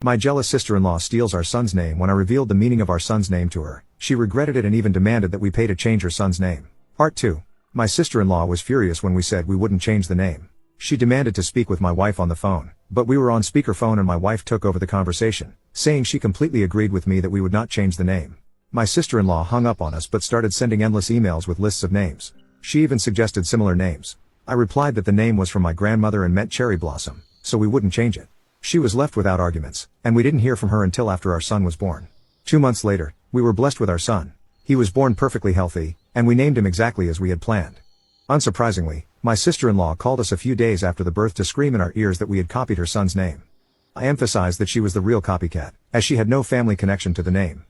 My jealous sister-in-law steals our son's name. When I revealed the meaning of our son's name to her, she regretted it and even demanded that we pay to change her son's name. Part 2. My sister-in-law was furious when we said we wouldn't change the name. She demanded to speak with my wife on the phone, but we were on speakerphone and my wife took over the conversation, saying she completely agreed with me that we would not change the name. My sister-in-law hung up on us but started sending endless emails with lists of names. She even suggested similar names. I replied that the name was from my grandmother and meant cherry blossom, so we wouldn't change it. She was left without arguments, and we didn't hear from her until after our son was born. 2 months later, we were blessed with our son. He was born perfectly healthy, and we named him exactly as we had planned. Unsurprisingly, my sister-in-law called us a few days after the birth to scream in our ears that we had copied her son's name. I emphasized that she was the real copycat, as she had no family connection to the name.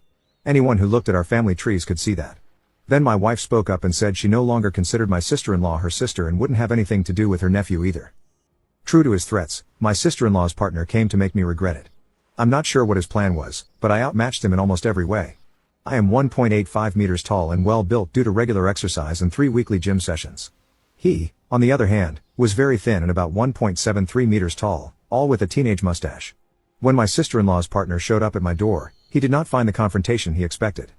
Anyone who looked at our family trees could see that. Then my wife spoke up and said she no longer considered my sister-in-law her sister and wouldn't have anything to do with her nephew either. True to his threats, my sister-in-law's partner came to make me regret it. I'm not sure what his plan was, but I outmatched him in almost every way. I am 1.85 meters tall and well built due to regular exercise and 3 weekly gym sessions. He, on the other hand, was very thin and about 1.73 meters tall, all with a teenage mustache. When my sister-in-law's partner showed up at my door, he did not find the confrontation he expected.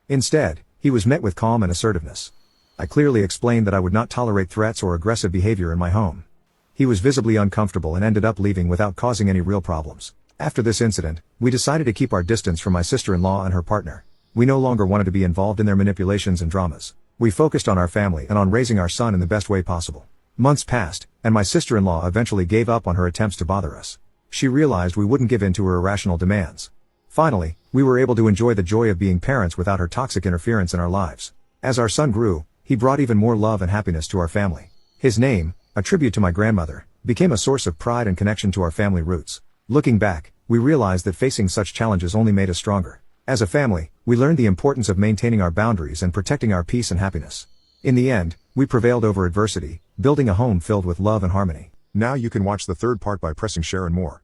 Instead, he was met with calm and assertiveness. I clearly explained that I would not tolerate threats or aggressive behavior in my home. He was visibly uncomfortable and ended up leaving without causing any real problems. After this incident, we decided to keep our distance from my sister-in-law and her partner. We no longer wanted to be involved in their manipulations and dramas. We focused on our family and on raising our son in the best way possible. Months passed, and my sister-in-law eventually gave up on her attempts to bother us. She realized we wouldn't give in to her irrational demands. Finally, we were able to enjoy the joy of being parents without her toxic interference in our lives. As our son grew, he brought even more love and happiness to our family. His name, a tribute to my grandmother, became a source of pride and connection to our family roots. Looking back, we realized that facing such challenges only made us stronger. As a family, we learned the importance of maintaining our boundaries and protecting our peace and happiness. In the end, we prevailed over adversity, building a home filled with love and harmony. Now you can watch the third part by pressing share and more.